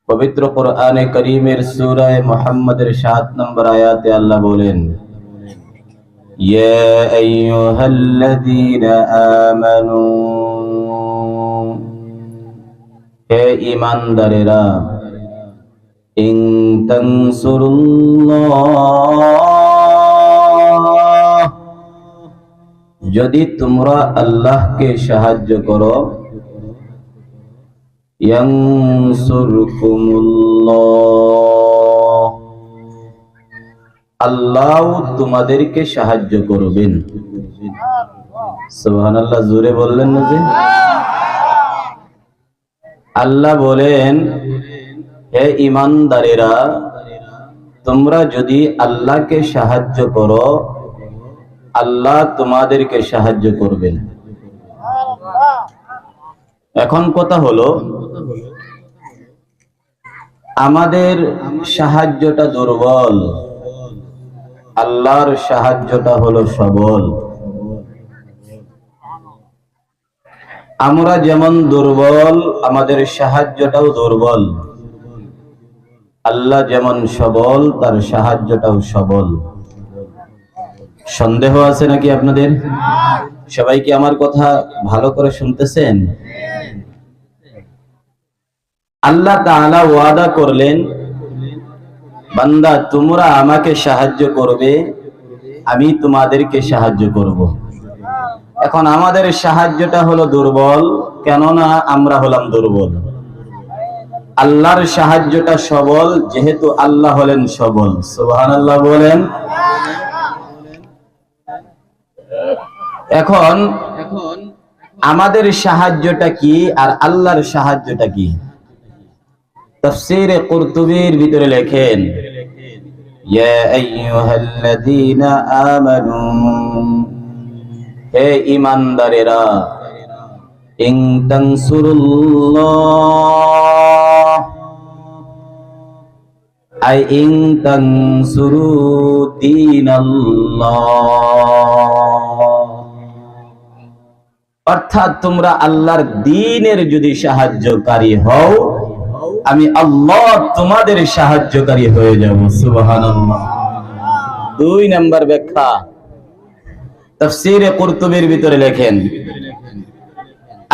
পবিত্র কোরআনে কারীমের সূরা মুহাম্মাদের ৭ নম্বর আয়াতে আল্লাহ বলেন, ইয়া আইয়ুহাল্লাযীনা আমানু, হে ঈমানদারেরা, ইন তানসুরুল্লাহ, যদি তোমরা আল্লাহকে সাহায্য করো, ইয়ানসুরকুমুল্লাহ, আল্লাহ তোমাদেরকে সাহায্য করবেন। সুবহানাল্লাহ, জোরে বললেন না যে? আল্লাহ বলেন, হে ঈমানদারেরা, তোমরা যদি আল্লাহকে সাহায্য করো, আল্লাহ তোমাদেরকে সাহায্য করবেন। এখন কথা হলো, আমাদের সাহায্যটা দুর্বল, আল্লাহর সাহায্যটা হলো সবল। আমরা যেমন দুর্বল, আমাদের সাহায্যটাও দুর্বল। আল্লাহ যেমন সবল, তার সাহায্যটাও সবল। সন্দেহ আছে নাকি আপনাদের? সবাই কি আমার কথা ভালো করে শুনতেছেন? আল্লাহ তাআলা ওয়াদা করলেন, বান্দা তোমরা আমাকে সাহায্য করবে, আমি তোমাদেরকে সাহায্য করব। এখন আমাদের সাহায্যটা হলো দুর্বল, কেননা আমরা হলাম দুর্বল। আল্লাহর সাহায্যটা সবল, যেহেতু আল্লাহ হলেন সবল। সুবহানাল্লাহ বলেন। এখন আমাদের সাহায্যটা কি আর আল্লাহর সাহায্যটা কি? তাফসীরে কুরতুবীর ভিতরে লেখেন, ইয়া আইয়ুহাল্লাযীনা আমানু, হে ঈমানদারেরা, ইন তানসুরুল্লাহ, আই ইন তানসুরু দীনাল্লাহ, অর্থাৎ তোমরা আল্লাহর দ্বীনের যদি সাহায্যকারী হও, আমি আল্লাহ তোমাদের সাহায্যকারী হয়ে যাব। সুবহানাল্লাহ। ২ নাম্বার ব্যাখ্যা তাফসীরে কুরতুবীর ভিতরে লেখেন,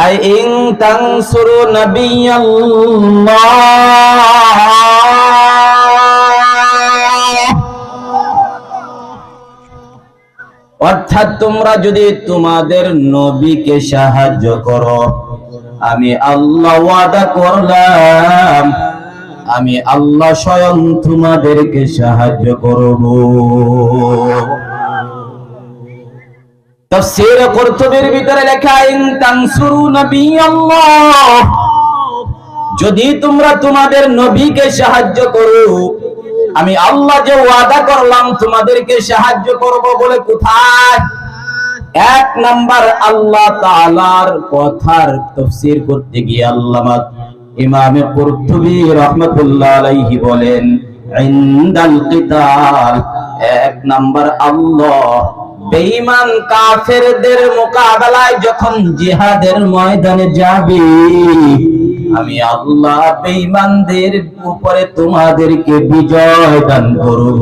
আই ইন তানসুরু নাবিয়াল্লাহ, অর্থাৎ তোমরা যদি তোমাদের নবীকে সাহায্য করো, আমি আল্লাহ ওয়াদা করলাম, আমি আল্লাহ স্বয়ং তোমাদেরকে সাহায্য করব। তাফসীরে কুরতুবীর ভিতরে লেখা, ইন তানসুরু নাবিয়াল্লাহ, যদি তোমরা তোমাদের নবীকে সাহায্য করো, আমি আল্লাহ যে ওয়াদা করলাম তোমাদেরকে সাহায্য করব বলে কোথায়? ১ নাম্বার আল্লাহ তাআলার কথার তাফসীর করতে গিয়ে আল্লামা ইমামে কুরতুবী রাহমাতুল্লাহ আলাইহি বলেন, ইনদাল কিতাল, ১ নাম্বার আল্লাহ বেঈমান কাফেরদের মোকাবেলায় যখন জিহাদের ময়দানে যাবে, আমি আল্লাহ বেঈমানদের উপরে তোমাদেরকে বিজয় দান করব।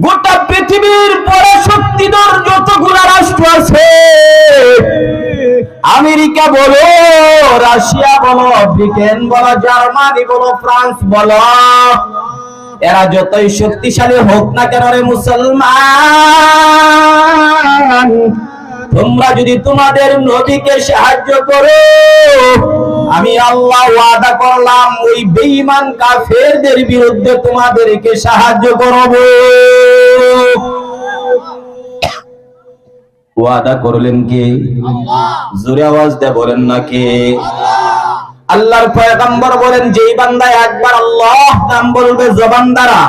গোটা পৃথিবীর বড় শক্তিধর যতগুলো রাষ্ট্র আছে, আমেরিকা বলো, রাশিয়া বলো, ব্রিটেন বলো, জার্মানি বলো, ফ্রান্স বলো, এরা যতই শক্তিশালী হোক না কেন রে মুসলমান, তোমরা যদি তোমাদের নবীকে সাহায্য করো, আমি আল্লাহ ওয়াদা করলাম ওই বেঈমান কাফেরদের বিরুদ্ধে তোমাদেরকে সাহায্য করব। ওয়াদা করলেন কে? আল্লাহ। জোরে আওয়াজ দিয়ে বলেন না কে? আল্লাহ। আল্লাহর পয়গম্বর বলেন, যেই বান্দা একবার আল্লাহ নাম বলবে জবান দ্বারা,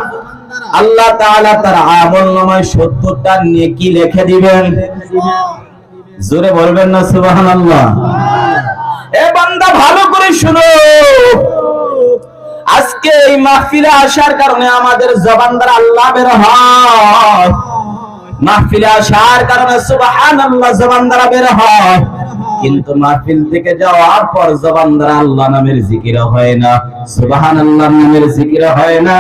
আল্লাহ তাআলা তার আমলনামায় ৭০টা নেকি লিখে দিবেন। জোরে বলবেন না সুবহানাল্লাহ? এ বান্দা ভালো করে শুনো, আজকে এই মাহফিলে আসার কারণে আমাদের জবান দ্বারা আল্লাহ বের হয়, মাহফিলে আসার কারণে সুবহানাল্লাহ জবান দ্বারা বের হয়, কিন্তু মাহফিল থেকে যাওয়ার পর জবান দ্বারা আল্লাহ নামের জিকির হয় না, সুবহানাল্লাহ নামের জিকির হয় না।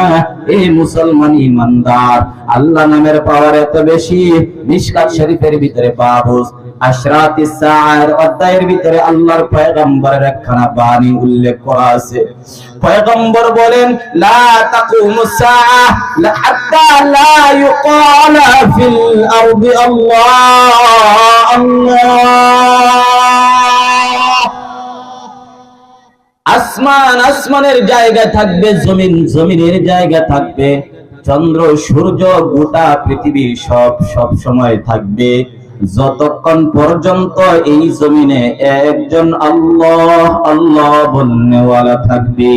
এই মুসলমান ইমানদার, আল্লাহ নামের পাওয়ার এত বেশি। মিশকাত শরীফের ভিতরে বাবু আশরাতিস সাআর অধ্যায়ের ভিতরে আল্লাহর পয়গম্বরের একখানা বাণী উল্লেখ করা আছে। পয়গম্বর বলেন, লা তাকুমুস সাআহ হাত্তা লা ইউকালা ফিল আরদি আল্লাহ আল্লাহ। আসমান আসমানের জায়গা থাকবে, জমিন জমিনের জায়গা থাকবে, চন্দ্র সূর্য গোটা পৃথিবী সব সময় থাকবে, যতক্ষণ পর্যন্ত এই জমিনে একজন আল্লাহ আল্লাহ বলনেওয়ালা থাকবে।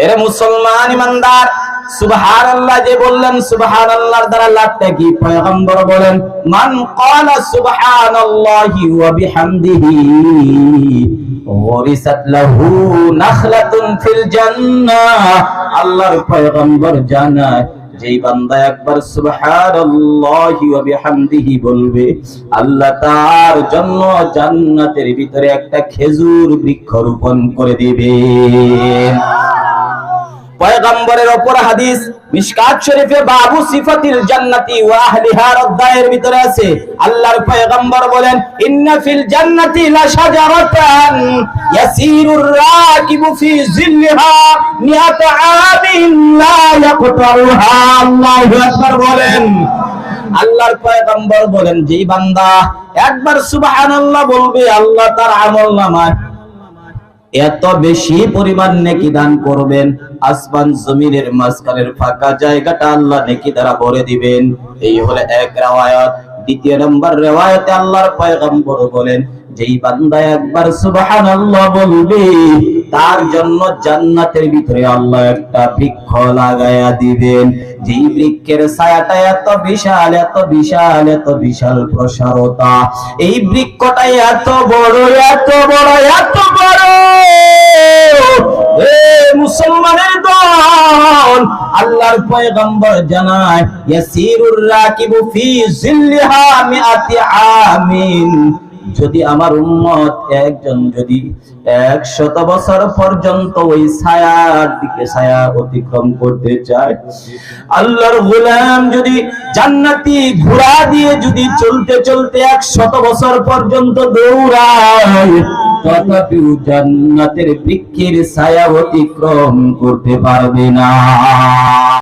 এরে মুসলমান ইমানদার, সুবহানাল্লাহ যে বললেন, সুবহানাল্লাহর দ্বারা লাভটা কি? পয়গম্বর বলেন, মান ক্বালা সুবহানাল্লাহি ওয়া বিহামদিহি ওয়ারিসাত লাহু নাখলাতুন ফিল জান্নাহ। আল্লাহর পয়গম্বর জানায়, যেই বান্দা একবার সুবহানাল্লাহি ওয়া বিহামদিহি বলবে, আল্লাহ তার জন্য জান্নাতের ভিতরে একটা খেজুর বৃক্ষ রোপণ করে দিবেন। পয়গম্বরের উপর হাদিস মিশকাত শরীফে বাবু সিফাতিল জান্নাতি ওয়া আহলিহার অধ্যায়ের ভিতরে আছে। আল্লাহর পয়গম্বর বলেন, ইন্না ফিল জান্নাতি লা শাজারাতান ইয়াসিরুর রাকিবু ফি জিল্লিহা মিআতা আমিন লা ইয়াকতারুহা। আল্লাহু আকবার বলেন। আল্লাহর পয়গম্বর বলেন, যেই বান্দা একবার সুবহানাল্লাহ বলবে, আল্লাহ তার আমলনামায় এত বেশি পরিমাণ নেকি দান করবেন, আসমান জমিনের মাঝখানের ফাঁকা জায়গাটা আল্লাহ নেকি দ্বারা ভরে দিবেন। এই হলো এক riwayat। দ্বিতীয় নম্বর riwayate আল্লাহর পয়গম্বর বলেন, যেই বান্দা একবার সুবহানাল্লাহ বলবে, তার জন্য জান্নাতের ভিতরে আল্লাহ একটা বৃক্ষ লাগায়া দিবেন, যেই বৃক্ষের ছায়াটা এত বিশাল এত বিশাল এত বিশাল প্রসারতা, এই বৃক্ষটা এত বড় এত বড় এত বড়। মুসলমানের দল, আল্লাহর পয়গম্বর জানায়, ইয়াসিরুর রাকিবু ফি জিল্লিহা মিআতি আমিন। যদি আমার উম্মত একজন যদি 100 বছর পর্যন্ত ওই ছায়ার দিকে ছায়া অতিক্রম করতে চায়, আল্লাহর গোলাম যদি জান্নাতি ঘোড়া দিয়ে যদি চলতে চলতে 100 বছর পর্যন্ত দৌড়ায়, তথাপিও জান্নাতের বৃক্ষের ছায়া অতিক্রম করতে পারবে না।